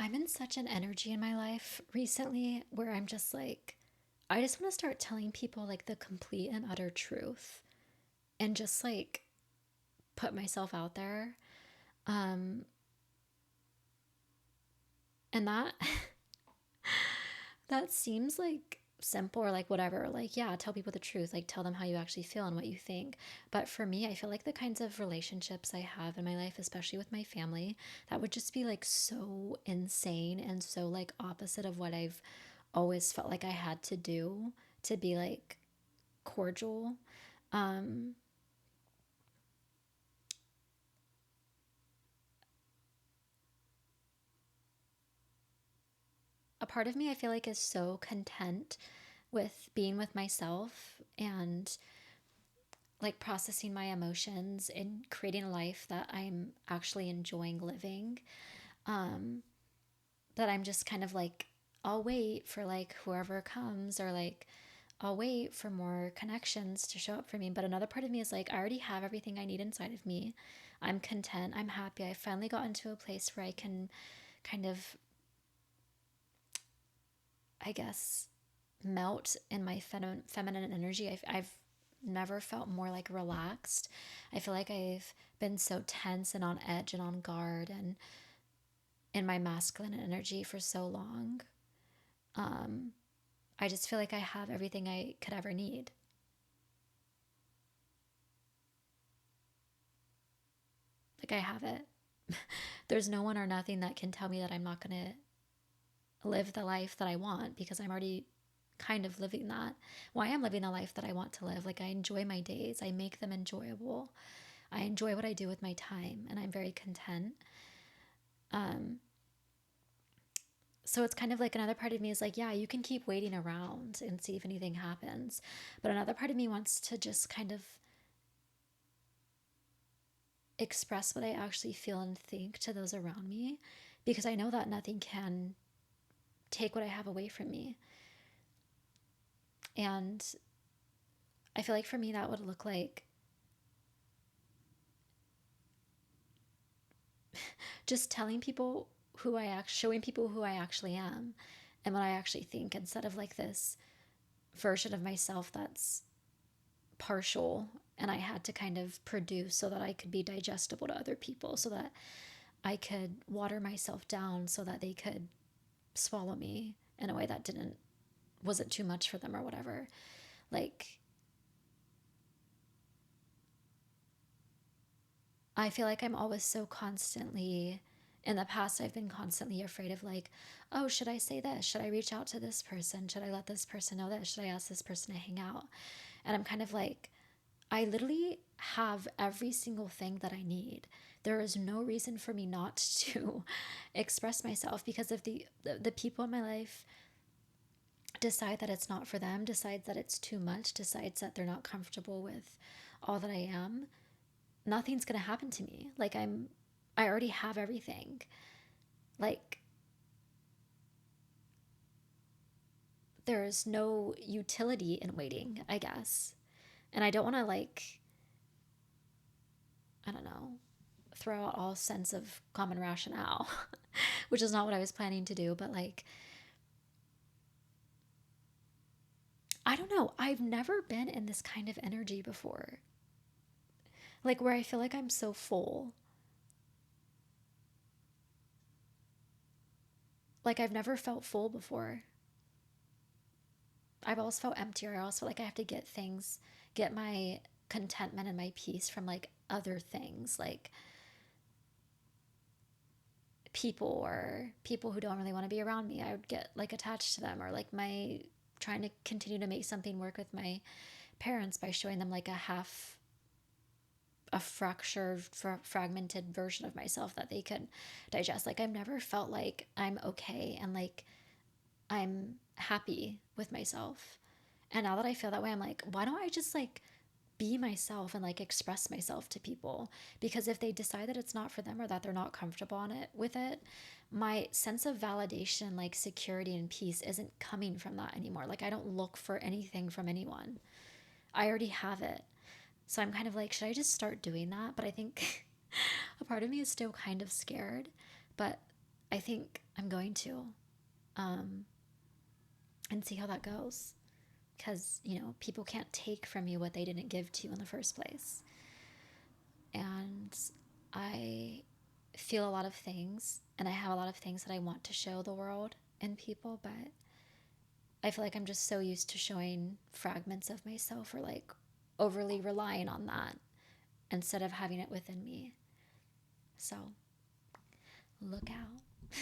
I'm in such an energy in my life recently where I'm just like, I just want to start telling people like the complete and utter truth and just like put myself out there. Um, and that seems like simple or like whatever. Like, yeah, tell people the truth, like tell them how you actually feel and what you think. But for me, I feel like the kinds of relationships I have in my life, especially with my family, that would just be like so insane and so like opposite of what I've always felt like I had to do to be like cordial. Um, a part of me I feel like is so content with being with myself and like processing my emotions and creating a life that I'm actually enjoying living. Um, that I'm just kind of like, I'll wait for like whoever comes or like I'll wait for more connections to show up for me. But another part of me is like, I already have everything I need inside of me. I'm content. I'm happy. I finally gotten to a place where I can kind of, I guess, melt in my feminine energy. I've never felt more like relaxed. I feel like I've been so tense and on edge and on guard and in my masculine energy for so long. Um, I just feel like I have everything I could ever need. Like I have it. There's no one or nothing that can tell me that I'm not going to live the life that I want because I'm already kind of living that. Well, I am living the life that I want to live. Like I enjoy my days, I make them enjoyable. I enjoy what I do with my time, and I'm very content. Um, so it's kind of like another part of me is like, yeah, you can keep waiting around and see if anything happens. But another part of me wants to just kind of express what I actually feel and think to those around me because I know that nothing can take what I have away from me. And I feel like for me, that would look like just telling people showing people who I actually am and what I actually think instead of like this version of myself that's partial and I had to kind of produce so that I could be digestible to other people, so that I could water myself down so that they could swallow me in a way that wasn't too much for them or whatever. Like I feel like I'm always so constantly in the past I've been constantly afraid of like, oh, should I say this? Should I reach out to this person? Should I let this person know this? Should I ask this person to hang out? And I'm kind of like, I literally have every single thing that I need. There is no reason for me not to express myself because if the people in my life decide that it's not for them, decides that it's too much, decides that they're not comfortable with all that I am, nothing's going to happen to me. Like I already have everything. Like there's no utility in waiting, I guess. And I don't want to like, I don't know, throw out all sense of common rationale, which is not what I was planning to do, but like I don't know, I've never been in this kind of energy before. Like where I feel like I'm so full. Like I've never felt full before. I've always felt empty, or I also feel like I have to get my contentment and my peace from like other things, like people or people who don't really want to be around me. I would get like attached to them, or like my trying to continue to make something work with my parents by showing them like a fractured, fragmented version of myself that they could digest. Like I've never felt like I'm okay and like I'm happy with myself. And now that I feel that way, I'm like, why don't I just like be myself and like express myself to people? Because if they decide that it's not for them or that they're not comfortable on it with it, my sense of validation, like security and peace isn't coming from that anymore. Like I don't look for anything from anyone. I already have it. So I'm kind of like, should I just start doing that? But I think a part of me is still kind of scared. But I think I'm going to, um, and see how that goes. Because, people can't take from you what they didn't give to you in the first place. And I feel a lot of things, and I have a lot of things that I want to show the world and people, but I feel like I'm just so used to showing fragments of myself, or like overly relying on that instead of having it within me. So look out.